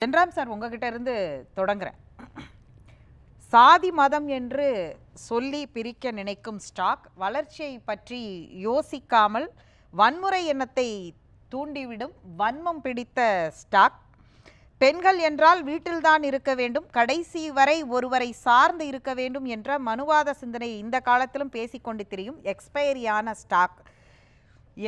Jenram sir, உங்ககிட்ட இருந்து தொடங்குறேன். சாதி மதம் என்று சொல்லி பிரிக்க நினைக்கும் ஸ்டாக் வளர்ச்சியை பற்றி யோசிக்காமல் வன்முறை எண்ணத்தை தூண்டிவிடும் வன்மம் பிடித்த ஸ்டாக். பெண்கள் என்றால் வீட்டில்தான் இருக்க வேண்டும், கடைசி வரை ஒருவரை சார்ந்து இருக்க வேண்டும் என்ற மனுவாத சிந்தனை இந்த காலத்திலும் பேசிக்கொண்டு திரியும் எக்ஸ்பைரியான ஸ்டாக்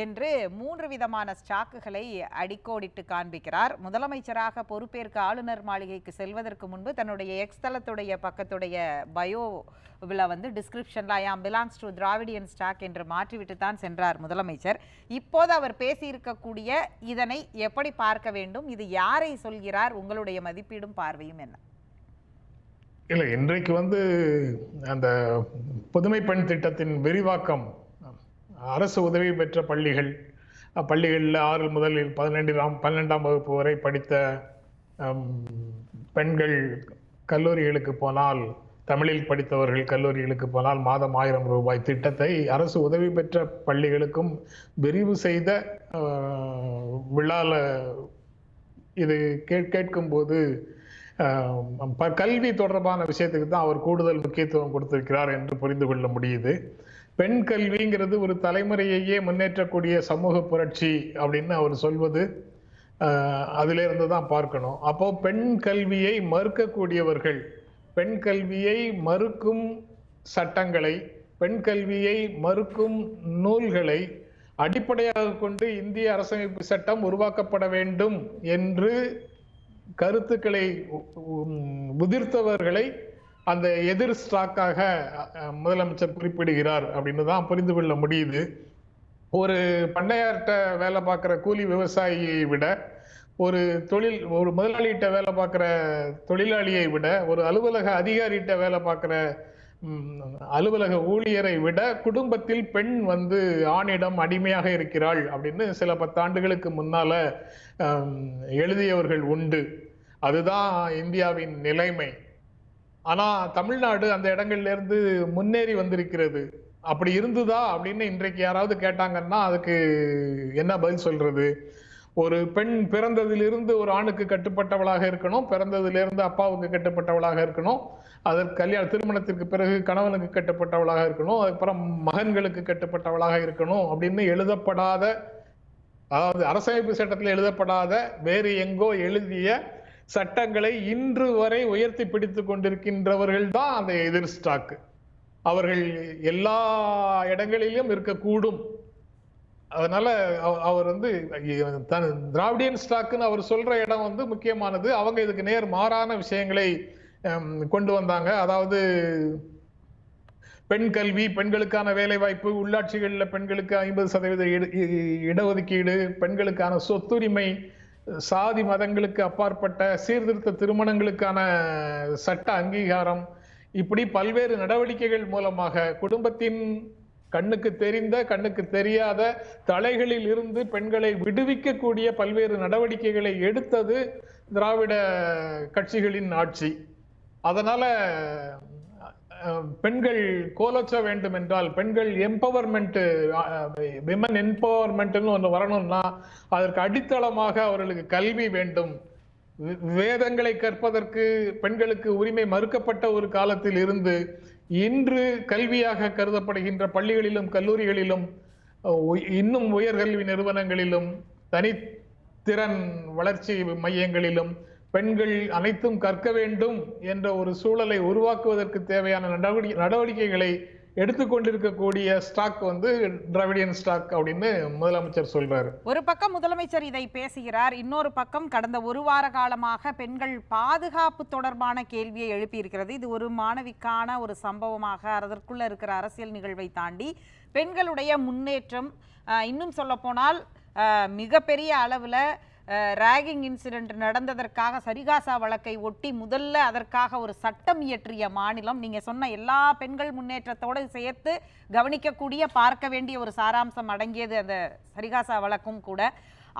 என்று 3 விதமான ஸ்டாக்குகளை அடிக்கோடிட்டு காண்பிக்கிறார். முதலமைச்சராக பொறுப்பேற்க ஆளுநர் மாளிகைக்கு செல்வதற்கு முன்பு தன்னுடைய எக்ஸ்தலத்துடைய பக்கத்துடைய பயோவில் டிஸ்கிரிப்ஷனில் ஐ ஆம் பிலாங்ஸ் டு திராவிடியன் ஸ்டாக் என்று மாற்றிவிட்டு தான் சென்றார் முதலமைச்சர். இப்போது அவர் பேசியிருக்கக்கூடிய இதனை எப்படி பார்க்க வேண்டும்? இது யாரை சொல்கிறார்? உங்களுடைய மதிப்பீடும் பார்வையும் என்ன? இல்லை, இன்றைக்கு அந்த புதுமை பெண் திட்டத்தின் விரிவாக்கம், அரசு உதவி பெற்ற பள்ளிகளில் 6 முதல் 12ஆம் வகுப்பு வரை படித்த பெண்கள் கல்லூரிகளுக்கு போனால், தமிழில் படித்தவர்கள் கல்லூரிகளுக்கு போனால் மாதம் 1000 ரூபாய் திட்டத்தை அரசு உதவி பெற்ற பள்ளிகளுக்கும் விரிவு செய்த விழால இது கேட்கும்போது கல்வி தொடர்பான விஷயத்துக்கு தான் அவர் கூடுதல் முக்கியத்துவம் கொடுத்திருக்கிறார் என்று புரிந்து கொள்ள முடியுது. பெண் கல்விங்கிறது ஒரு தலைமுறையையே முன்னேற்றக்கூடிய சமூக புரட்சி அப்படின்னு அவர் சொல்வது அதில இருந்து தான் பார்க்கணும். அப்போ பெண் கல்வியை மறுக்கக்கூடியவர்கள், பெண் கல்வியை மறுக்கும் சட்டங்களை, பெண் கல்வியை மறுக்கும் நூல்களை அடிப்படையாக கொண்டு இந்திய அரசமைப்பு சட்டம் உருவாக்கப்பட வேண்டும் என்று கருத்துக்களை உதிர்த்தவர்களை அந்த எதிர் ஸ்டாக்காக முதலமைச்சர் குறிப்பிடுகிறார் அப்படின்னு தான் புரிந்து கொள்ள முடியுது. ஒரு பண்ணையார்கிட்ட வேலை பார்க்குற கூலி விவசாயியை விட, ஒரு முதலாளிகிட்ட வேலை பார்க்குற தொழிலாளியை விட, ஒரு அலுவலக அதிகாரிகிட்ட வேலை பார்க்குற அலுவலக ஊழியரை விட குடும்பத்தில் பெண் ஆணிடம் அடிமையாக இருக்கிறாள் அப்படின்னு சில 10 ஆண்டுகளுக்கு முன்னால எழுதியவர்கள் உண்டு. அதுதான் இந்தியாவின் நிலைமை. ஆனா தமிழ்நாடு அந்த இடங்கள்ல இருந்து முன்னேறி வந்திருக்கிறது. அப்படி இருந்துதா அப்படின்னு இன்றைக்கு யாராவது கேட்டாங்கன்னா அதுக்கு என்ன பதில் சொல்றது? ஒரு பெண் பிறந்ததிலிருந்து ஒரு ஆணுக்கு கட்டுப்பட்டவளாக இருக்கணும், பிறந்ததிலிருந்து அப்பாவுக்கு கட்டுப்பட்டவளாக இருக்கணும், அதற்கு திருமணத்திற்கு பிறகு கணவனுக்கு கட்டுப்பட்டவளாக இருக்கணும், அதுக்கப்புறம் மகன்களுக்கு கட்டுப்பட்டவளாக இருக்கணும் அப்படின்னு எழுதப்படாத, அதாவது அரசமைப்பு சட்டத்தில் எழுதப்படாத வேறு எங்கோ எழுதிய சட்டங்களை இன்று வரை உயர்த்தி பிடித்துக் கொண்டிருக்கின்றவர்கள் தான் அந்த எதிர் ஸ்டாக். அவர்கள் எல்லா இடங்களிலும் இருக்கக்கூடும். அதனால அவர் திராவிடியன் ஸ்டாக்னு அவர் சொல்ற இடம் முக்கியமானது. அவங்க இதுக்கு நேர் மாறான விஷயங்களை கொண்டு வந்தாங்க. அதாவது பெண் கல்வி, பெண்களுக்கான வேலை வாய்ப்பு, உள்ளாட்சிகளில் பெண்களுக்கு 50% இடஒதுக்கீடு, பெண்களுக்கான சொத்துரிமை, சாதி மதங்களுக்கு அப்பாற்பட்ட சீர்திருத்த திருமணங்களுக்கான சட்ட அங்கீகாரம், இப்படி பல்வேறு நடவடிக்கைகள் மூலமாக குடும்பத்தின் கண்ணுக்கு தெரிந்த கண்ணுக்கு தெரியாத தலைகளில் இருந்து பெண்களை விடுவிக்கக்கூடிய பல்வேறு நடவடிக்கைகளை எடுத்தது திராவிட கட்சிகளின் ஆட்சி. அதனால பெண்கள் கோலோச்ச வேண்டும் என்றால், பெண்கள் எம்பவர்மெண்ட், விமன் எம்பவர்மெண்ட்னு ஒன்று வரணும்னா அதற்கு அடித்தளமாக அவர்களுக்கு கல்வி வேண்டும். வேதங்களை கற்பதற்கு பெண்களுக்கு உரிமை மறுக்கப்பட்ட ஒரு காலத்தில் இருந்து இன்று கல்வியாக கருதப்படுகின்ற பள்ளிகளிலும் கல்லூரிகளிலும் இன்னும் உயர்கல்வி நிறுவனங்களிலும் தனித்திறன் வளர்ச்சி மையங்களிலும் பெண்கள் அனைத்தும் கற்க வேண்டும் என்ற ஒரு சூழலை உருவாக்குவதற்கு தேவையான நடவடிக்கைகளை எடுத்துக்கொண்டிருக்கக்கூடிய ஸ்டாக் திராவிடியன் ஸ்டாக் அப்படின்னு முதலமைச்சர் சொல்றாரு. ஒரு பக்கம் முதலமைச்சர் இதை பேசுகிறார், இன்னொரு பக்கம் கடந்த 1 வார காலமாக பெண்கள் பாதுகாப்பு தொடர்பான கேள்வியை எழுப்பியிருக்கிறது. இது ஒரு மாணவிக்கான ஒரு சம்பவமாக, அதற்குள்ள இருக்கிற அரசியல் நிகழ்வை தாண்டி பெண்களுடைய முன்னேற்றம், இன்னும் சொல்ல போனால் மிகப்பெரிய அளவில் ராகிங் இன்சிடென்ட் நடந்ததற்காக சரிகாசா வழக்கை ஒட்டி முதல்ல அதற்காக ஒரு சட்டம் இயற்றிய மாநிலம். நீங்கள் சொன்ன எல்லா பெண்கள் முன்னேற்றத்தோடு சேர்த்து கவனிக்கக்கூடிய, பார்க்க வேண்டிய ஒரு சாராம்சம் அடங்கியது அந்த சரிகாசா வழக்கும் கூட.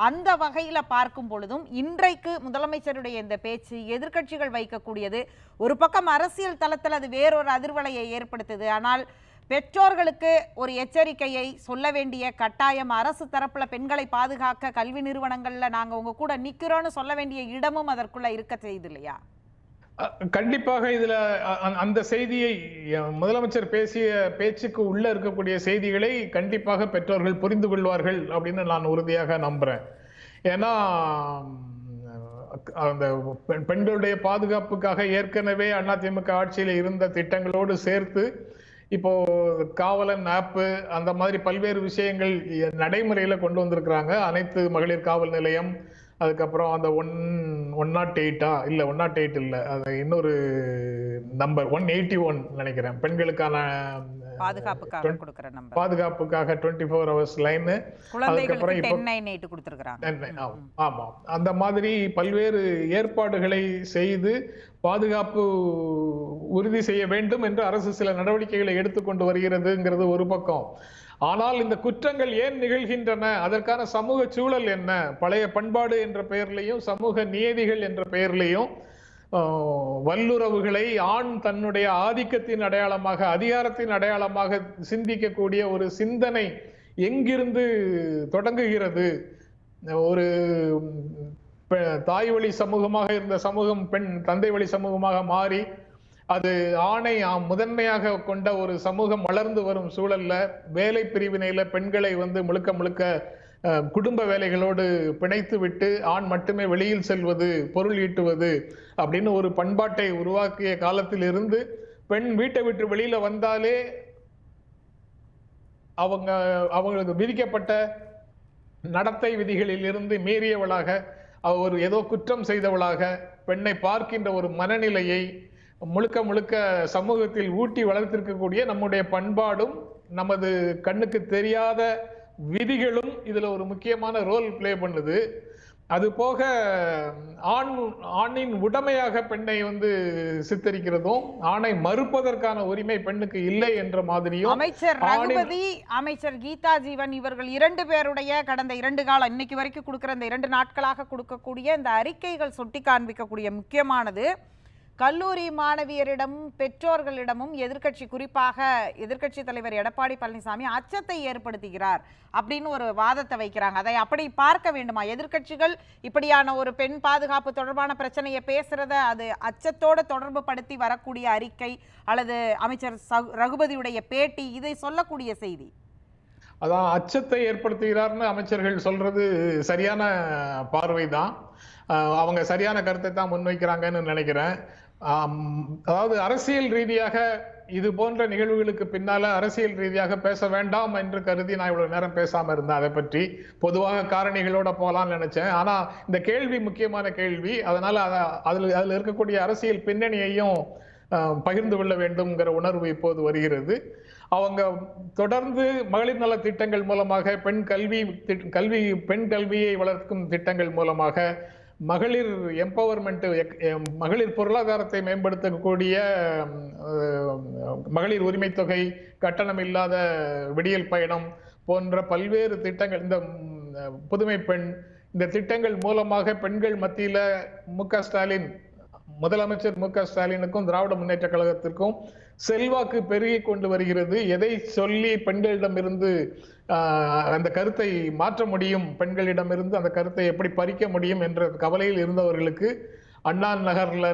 அந்த வகையில் பார்க்கும் பொழுதும் இன்றைக்கு முதலமைச்சருடைய இந்த பேச்சு எதிர்க்கட்சிகள் வைக்கக்கூடியது, ஒரு பக்கம் அரசியல் தளத்தில் அது வேறொரு அதிர்வலையை ஏற்படுத்துது. ஆனால் பெற்றோர்களுக்கு ஒரு எச்சரிக்கையை சொல்ல வேண்டிய கட்டாயம், அரசு தரப்புல பெண்களை பாதுகாக்க கல்வி நிறுவனங்கள்ல நாங்க உங்க கூட நிக்கிறோம்னு சொல்ல வேண்டிய இடமும் அதற்குள்ள இருக்க செய்யுது இல்லையா? கண்டிப்பாக இதுல அந்த செய்தியை முதலமைச்சர் பேசிய பேச்சுக்கு உள்ள இருக்கக்கூடிய செய்திகளை கண்டிப்பாக பெற்றோர்கள் புரிந்து கொள்வார்கள் அப்படின்னு நான் உறுதியாக நம்புறேன். ஏன்னா அந்த பெண்களுடைய பாதுகாப்புக்காக ஏற்கனவே அதிமுக ஆட்சியில் இருந்த திட்டங்களோடு சேர்த்து இப்போ காவலன் ஆப்பு அந்த மாதிரி பல்வேறு விஷயங்கள் நடைமுறையில கொண்டு வந்திருக்கிறாங்க. அனைத்து மகளிர் காவல் நிலையம், அதுக்கப்புறம் அந்த 108 இல்ல 108 இல்ல, அது இன்னொரு நம்பர் 181 நினைக்கிறேன், பெண்களுக்கான பாதுகாப்புக்காக கொடுக்கிற நம்பர், பாதுகாப்புக்காக 24 ஹவர்ஸ் லைன். குழந்தைகளுக்கு 1098 கொடுத்திருக்காங்க. ஆமா, அந்த மாதிரி பல்வேறு ஏற்பாடுகளை செய்து பாதுகாப்பு உறுதி செய்ய வேண்டும் என்று அரசு சில நடவடிக்கைகளை எடுத்துக்கொண்டு வருகிறதுங்கிறது ஒரு பக்கம். ஆனால் இந்த குற்றங்கள் ஏன் நிகழ்கின்றன, அதற்கான சமூக சூழல் என்ன, பழைய பண்பாடு என்ற பெயர்லையும் சமூக நியதிகள் என்ற பெயர்லையும் வல்லுறவுகளை ஆண் தன்னுடைய ஆதிக்கத்தின் அடையாளமாக, அதிகாரத்தின் அடையாளமாக சிந்திக்கக்கூடிய ஒரு சிந்தனை எங்கிருந்து தொடங்குகிறது? ஒரு தாய் வழி சமூகமாக இருந்த சமூகம் தந்தை வழி சமூகமாக மாறி அது ஆணை முதன்மையாக கொண்ட ஒரு சமூகம் வளர்ந்து வரும் சூழல்ல வேலை பிரிவினையில பெண்களை முழுக்க முழுக்க குடும்ப வேலைகளோடு பிணைத்து விட்டு ஆண் மட்டுமே வெளியில் செல்வது, பொருள் ஈட்டுவது அப்படின்னு ஒரு பண்பாட்டை உருவாக்கிய காலத்தில் இருந்து பெண் வீட்டை விட்டு வெளியில வந்தாலே அவங்களுக்கு விதிக்கப்பட்ட நடத்தை விதிகளில் இருந்து மீறியவளாக, ஒரு ஏதோ குற்றம் செய்தவளாக பெண்ணை பார்க்கின்ற ஒரு மனநிலையை முழுக்க முழுக்க சமூகத்தில் ஊட்டி வளர்த்திருக்கக்கூடிய நம்முடைய பண்பாடும் நமது கண்ணுக்கு தெரியாத விதிகளும் இதுல ஒரு முக்கியமான ரோல் பிளே பண்ணுது. அது போக ஆணின் உடைமையாக பெண்ணை சித்தரிக்கிறதும், ஆணை மறுப்பதற்கான உரிமை பெண்ணுக்கு இல்லை என்ற மாதிரியும் அமைச்சர் ரகுபதி, அமைச்சர் கீதா ஜீவன் இவர்கள் 2 பேருடைய கடந்த 2 காலம் இன்னைக்கு வரைக்கும் கொடுக்கிற இந்த 2 நாட்களாக கொடுக்கக்கூடிய இந்த அறிக்கைகள் சுட்டி காண்பிக்கக்கூடிய முக்கியமானது, கல்லூரி மாணவியரிடமும் பெற்றோர்களிடமும் எதிர்க்கட்சி, குறிப்பாக எதிர்க்கட்சி தலைவர் எடப்பாடி பழனிசாமி அச்சத்தை ஏற்படுத்துகிறார் அப்படின்னு ஒரு வாதத்தை வைக்கிறாங்க. அதை அப்படி பார்க்க வேண்டுமா? எதிர்க்கட்சிகள் இப்படியான ஒரு பெண் பாதுகாப்பு தொடர்பான பிரச்சனையை பேசுறத அது அச்சத்தோடு தொடர்பு படுத்தி வரக்கூடிய அறிக்கை அல்லது அமைச்சர் ரகுபதியுடைய பேட்டி இதை சொல்லக்கூடிய செய்தி? அதான் அச்சத்தை ஏற்படுத்துகிறார்னு அமைச்சர்கள் சொல்றது சரியான பார்வைதான். அவங்க சரியான கருத்தை தான் முன்வைக்கிறாங்கன்னு நினைக்கிறேன். அதாவது அரசியல் ரீதியாக இது போன்ற நிகழ்வுகளுக்கு பின்னால அரசியல் ரீதியாக பேச வேண்டாம் என்று கருதி நான் இவ்வளவு நேரம் பேசாம இருந்தேன். அதை பற்றி பொதுவாக காரணிகளோட போலாம்னு நினைச்சேன். ஆனா இந்த கேள்வி முக்கியமான கேள்வி, அதனால அதுல இருக்கக்கூடிய அரசியல் பின்னணியையும் பகிர்ந்து கொள்ள வேண்டும்ங்கிற உணர்வு இப்போது வருகிறது. அவங்க தொடர்ந்து மகளிர் நல திட்டங்கள் மூலமாக, பெண் கல்வியை வளர்க்கும் திட்டங்கள் மூலமாக, மகளிர் எம்பவர்மெண்ட், மகளிர் பொருளாதாரத்தை மேம்படுத்தக்கூடிய மகளிர் உரிமை தொகை, கட்டணம் இல்லாத விடியல் பயணம் போன்ற பல்வேறு திட்டங்கள், இந்த புதுமை பெண், இந்த திட்டங்கள் மூலமாக பெண்கள் மத்தியில முதலமைச்சர் மு க ஸ்டாலினுக்கும் திராவிட முன்னேற்ற கழகத்திற்கும் செல்வாக்கு பெருகி கொண்டு வருகிறது. எதை சொல்லி பெண்களிடமிருந்து அந்த கருத்தை மாற்ற முடியும், பெண்களிடமிருந்து அந்த கருத்தை எப்படி பறிக்க முடியும் என்ற கவலையில் இருந்தவர்களுக்கு அண்ணா நகர்ல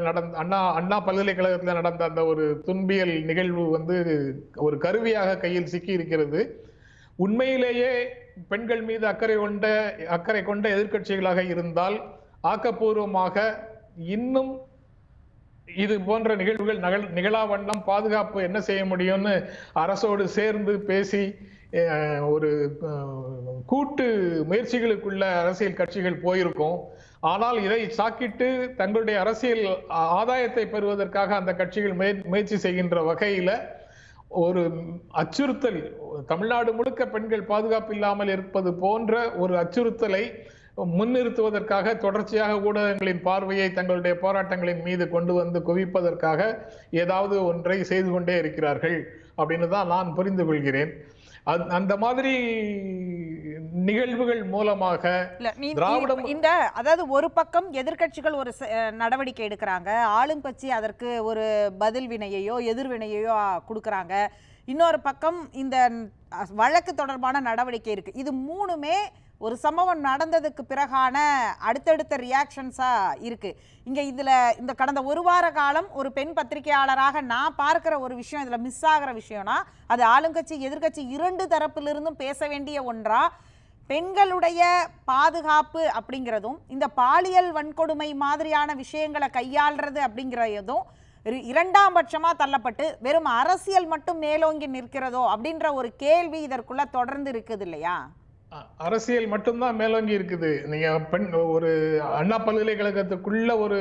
அண்ணா பல்கலைக்கழகத்துல நடந்த அந்த ஒரு துன்பியல் நிகழ்வு ஒரு கருவியாக கையில் சிக்கி இருக்கிறது. உண்மையிலேயே பெண்கள் மீது அக்கறை கொண்ட எதிர்க்கட்சிகளாக இருந்தால் ஆக்கப்பூர்வமாக இன்னும் இது போன்ற நிகழ்வுகள் நிகழாவண்ணம் பாதுகாப்பு என்ன செய்ய முடியும்னு அரசோடு சேர்ந்து பேசி ஒரு கூட்டு முயற்சிகளுக்குள்ள அரசியல் கட்சிகள் போயிருக்கும். ஆனால் இதை சாக்கிட்டு தங்களுடைய அரசியல் ஆதாயத்தை பெறுவதற்காக அந்த கட்சிகள் முயற்சி செய்கின்ற வகையில ஒரு அச்சுறுத்தல், தமிழ்நாடு முழுக்க பெண்கள் பாதுகாப்பு இல்லாமல் இருப்பது போன்ற ஒரு அச்சுறுத்தலை முன்னிறுத்துவதற்காக தொடர்ச்சியாக ஊடகங்களின் பார்வையை தங்களுடைய போராட்டங்களின் மீது கொண்டு குவிப்பதற்காக ஏதாவது ஒன்றை செய்து கொண்டே இருக்கிறார்கள் அப்படின்னு தான் நான் புரிந்து கொள்கிறேன். அந்த மாதிரி நிகழ்வுகள் மூலமாக இல்ல திராவிட இந்த அதாவது ஒரு பக்கம் எதிர்க்கட்சிகள் ஒரு நடவடிக்கை எடுக்கிறாங்க, ஆளும் கட்சி அதற்கு ஒரு பதில் வினையையோ எதிர்வினையையோ கொடுக்கறாங்க. இன்னொரு பக்கம் இந்த வழக்கு தொடர்பான நடவடிக்கை இருக்கு. இது மூணுமே ஒரு சம்பவம் நடந்ததுக்கு பிறகான அடுத்தடுத்த ரியாக்ஷன்ஸா இருக்கு. இங்க இந்த கடந்த ஒரு வார காலம் ஒரு பெண் பத்திரிகையாளராக நான் பார்க்கிற ஒரு விஷயம், இதுல மிஸ் ஆகிற விஷயம்னா அது ஆளுங்கட்சி எதிர்கட்சி இரண்டு தரப்பிலிருந்தும் பேச வேண்டிய ஒன்றா, பெண்களுடைய பாதுகாப்பு அப்படிங்கிறதும் இந்த பாலியல் வன்கொடுமை மாதிரியான விஷயங்களை கையாள்றது அப்படிங்கிறதும் இரண்டாம் பட்சமா தள்ளப்பட்டு வெறும் அரசியல் மட்டும் மேலோங்கி நிற்கிறதோ அப்படின்ற ஒரு கேள்வி இதற்குள்ள தொடர்ந்து இருக்குது இல்லையா? அரசியல் மட்டும்தான் மேலோங்கி இருக்குது. நீங்க ஒரு அண்ணா பல்கலைக்கழகத்துக்குள்ள ஒரு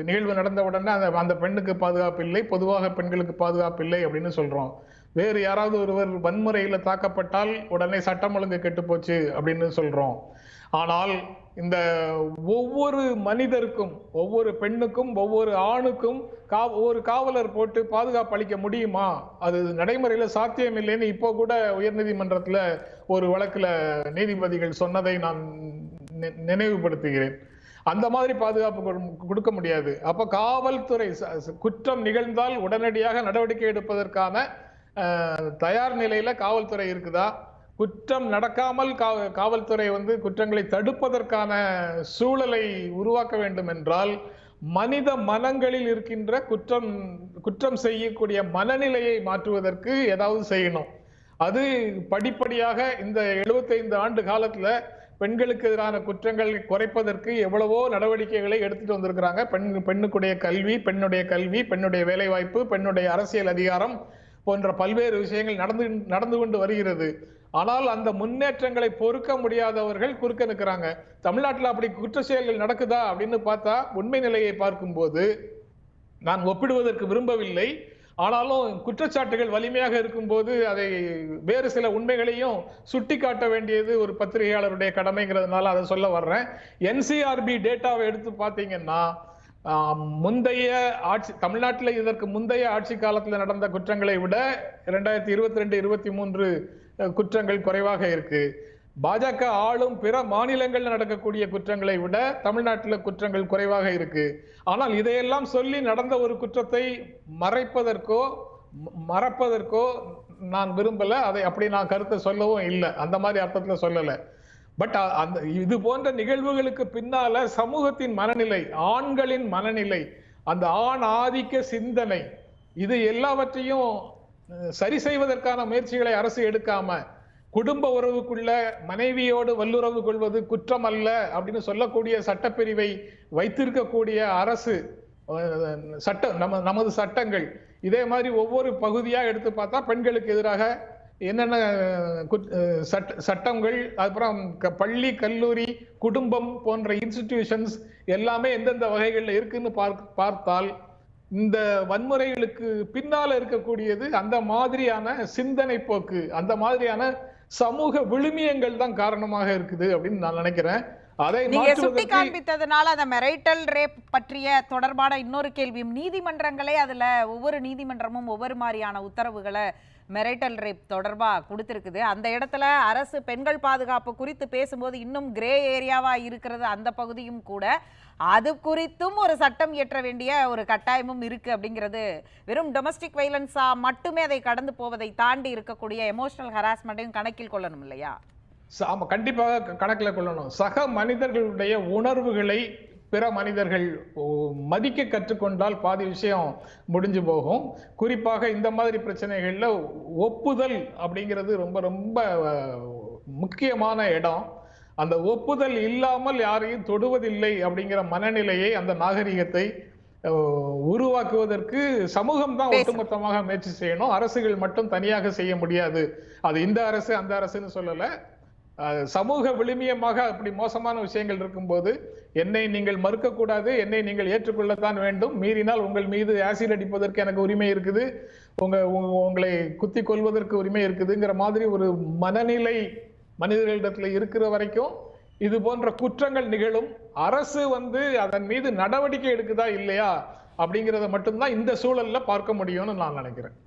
நிகழ்வு நடந்த உடனே அந்த பெண்ணுக்கு பாதுகாப்பு இல்லை, பொதுவாக பெண்களுக்கு பாதுகாப்பு இல்லை அப்படின்னு சொல்றோம். வேறு யாராவது ஒருவர் வன்முறையில தாக்கப்பட்டால் உடனே சட்டம் ஒழுங்கு கெட்டு போச்சு அப்படின்னு சொல்றோம். ஆனால் இந்த ஒவ்வொரு மனிதருக்கும், ஒவ்வொரு பெண்ணுக்கும், ஒவ்வொரு ஆணுக்கும் ஒரு காவலர் போட்டு பாதுகாப்பு அளிக்க முடியுமா? அது நடைமுறையில சாத்தியம் இல்லைன்னு இப்போ கூட உயர்நீதிமன்றத்துல ஒரு வழக்குல நீதிபதிகள் சொன்னதை நான் நினைவுபடுத்துகிறேன். அந்த மாதிரி பாதுகாப்பு கொடுக்க முடியாது. அப்ப காவல்துறை குற்றம் நிகழ்ந்தால் உடனடியாக நடவடிக்கை எடுப்பதற்கான தயார் நிலையில காவல்துறை இருக்குதா? குற்றம் நடக்காமல் காவல்துறை குற்றங்களை தடுப்பதற்கான சூழலை உருவாக்க வேண்டும் என்றால் மனித மனங்களில் இருக்கின்ற குற்றம் செய்யக்கூடிய மனநிலையை மாற்றுவதற்கு ஏதாவது செய்யணும். அது படிப்படியாக இந்த 75 ஆண்டு காலத்துல பெண்களுக்கு எதிரான குற்றங்களை குறைப்பதற்கு எவ்வளவோ நடவடிக்கைகளை எடுத்துட்டு வந்திருக்கிறாங்க. பெண்ணுடைய கல்வி, பெண்ணுடைய வேலை வாய்ப்பு, பெண்ணுடைய அரசியல் அதிகாரம் போன்ற பல்வேறு விஷயங்கள் நடந்து கொண்டு வருகிறது. ஆனால் அந்த முன்னேற்றங்களை பொறுக்க முடியாதவர்கள் குறுக்க நிற்கிறாங்க. தமிழ்நாட்டில் அப்படி குற்ற செயல்கள் நடக்குதா அப்படின்னு பார்த்தா, உண்மை நிலையை பார்க்கும்போது நான் ஒப்பிடுவதற்கு விரும்பவில்லை. ஆனாலும் குற்றச்சாட்டுகள் வலிமையாக இருக்கும்போது அதை வேறு சில உண்மைகளையும் சுட்டி காட்ட வேண்டியது ஒரு பத்திரிகையாளருடைய கடமைங்கிறதுனால அதை சொல்ல வர்றேன். NCRB டேட்டாவை எடுத்து பார்த்தீங்கன்னா, முந்தைய ஆட்சி தமிழ்நாட்டில் இதற்கு முந்தைய ஆட்சி காலத்தில் நடந்த குற்றங்களை விட 2022-23 குற்றங்கள் குறைவாக இருக்கு. பாஜக ஆளும் பிற மாநிலங்கள் நடக்கக்கூடிய குற்றங்களை விட தமிழ்நாட்டில் குற்றங்கள் குறைவாக இருக்கு. ஆனால் இதையெல்லாம் சொல்லி நடந்த ஒரு குற்றத்தை மறப்பதற்கோ நான் விரும்பல. அதை அப்படி நான் கருத்தை சொல்லவும் இல்லை, அந்த மாதிரி அர்த்தத்துல சொல்லல. பட் அந்த இது போன்ற நிகழ்வுகளுக்கு பின்னால சமூகத்தின் மனநிலை, ஆண்களின் மனநிலை, அந்த ஆண் ஆதிக்க சிந்தனை, இது எல்லாவற்றையும் சரி செய்வதற்கான முயற்சிகளை அரசு எடுக்காம, குடும்ப உறவுக்குள்ள மனைவியோடு வல்லுறவு கொள்வது குற்றம் அல்ல அப்படின்னு சொல்லக்கூடிய சட்டப்பிரிவை வைத்திருக்கக்கூடிய அரசு, நமது சட்டங்கள் இதே மாதிரி ஒவ்வொரு பகுதியா எடுத்து பார்த்தா பெண்களுக்கு எதிராக என்னென்ன சட்டங்கள், அப்புறம் பள்ளி, கல்லூரி, குடும்பம் போன்ற இன்ஸ்டிடியூஷன்ஸ் எல்லாமே எந்தெந்த வகைகள்ல இருக்குன்னு பார்த்தால் இந்த வன்முறைகளுக்கு பின்னால இருக்கக்கூடியது அந்த மாதிரியான சிந்தனை போக்கு, அந்த மாதிரியான சமூக விழுமியங்கள் தான் காரணமாக இருக்குது அப்படின்னு நான் நினைக்கிறேன். அதை நீங்க சுட்டி காண்பித்ததுனால அந்த மெரைட்டல் ரேப் பற்றிய தொடர்பான இன்னொரு கேள்வியும், நீதிமன்றங்களே அதுல ஒவ்வொரு நீதிமன்றமும் ஒவ்வொரு மாதிரியான உத்தரவுகளை மெரைட்டல் ரேப் தொடர்பா கொடுத்திருக்குது. அந்த இடத்துல அரசு பெண்கள் பாதுகாப்பு குறித்து பேசும்போது இன்னும் கிரே ஏரியாவா இருக்கிறது அந்த பகுதியும் கூட. அது குறித்தும் ஒரு சட்டம் இயற்ற வேண்டிய ஒரு கட்டாயமும் இருக்கு அப்படிங்கிறது. வெறும் டொமஸ்டிக் வைலன்ஸா மட்டுமே அதை கடந்து போவதை தாண்டி இருக்கக்கூடிய எமோஷனல் ஹராஸ்மெண்ட்டையும் கணக்கில் கொள்ளணும் இல்லையா? கண்டிப்பாக கணக்கில் கொள்ளணும். சக மனிதர்களுடைய உணர்வுகளை பிற மனிதர்கள் மதிக்க கற்றுக்கொண்டால் பாதி விஷயம் முடிஞ்சு போகும். குறிப்பாக இந்த மாதிரி பிரச்சனைகள்ல ஒப்புதல் அப்படிங்கிறது ரொம்ப ரொம்ப முக்கியமான இடம். அந்த ஒப்புதல் இல்லாமல் யாரையும் தொடுவதில்லை அப்படிங்கிற மனநிலையை, அந்த நாகரிகத்தை உருவாக்குவதற்கு சமூகம் தான் ஒட்டுமொத்தமாக முயற்சி செய்யணும். அரசுகள் மட்டும் தனியாக செய்ய முடியாது. அது இந்த அரசு அந்த அரசுன்னு சொல்லல. சமூக விழுமியமாக அப்படி மோசமான விஷயங்கள் இருக்கும்போது என்னை நீங்கள் மறுக்கக்கூடாது, என்னை நீங்கள் ஏற்றுக்கொள்ளத்தான் வேண்டும், மீறினால் உங்கள் மீது ஆசிட் அடிப்பதற்கு எனக்கு உரிமை இருக்குது, உங்களை குத்தி கொள்வதற்கு உரிமை இருக்குதுங்கிற மாதிரி ஒரு மனநிலை மனிதர்களிடத்துல இருக்கிற வரைக்கும் இது போன்ற குற்றங்கள் நிகழும். அரசு அதன் மீது நடவடிக்கை எடுக்குதா இல்லையா அப்படிங்கிறத மட்டும்தான் இந்த சூழல்ல பார்க்க முடியும்னு நான் நினைக்கிறேன்.